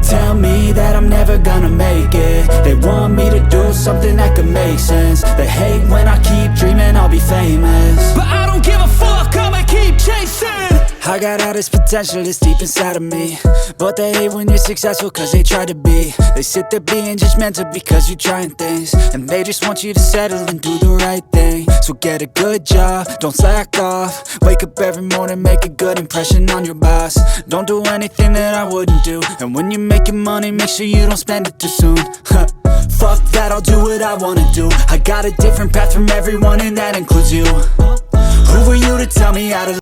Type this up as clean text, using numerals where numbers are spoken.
tell me that I'm never gonna make it. They want me to do something that could make sense. They hate when I keep dreaming I'll be famous, but I don't give a fuck, I'ma keep chasing. I got all this potential that's deep inside of me, but they hate when you're successful cause they try to be. They sit there being judgmental because you're trying things, and they just want you to settle and do the right thing. So get a good job, don't slack off. Wake up every morning, make a good impression on your boss. Don't do anything that I wouldn't do, and when you're making money, make sure you don't spend it too soon. Fuck that, I'll do what I wanna do. I got a different path from everyone and that includes you. Who are you to tell me how to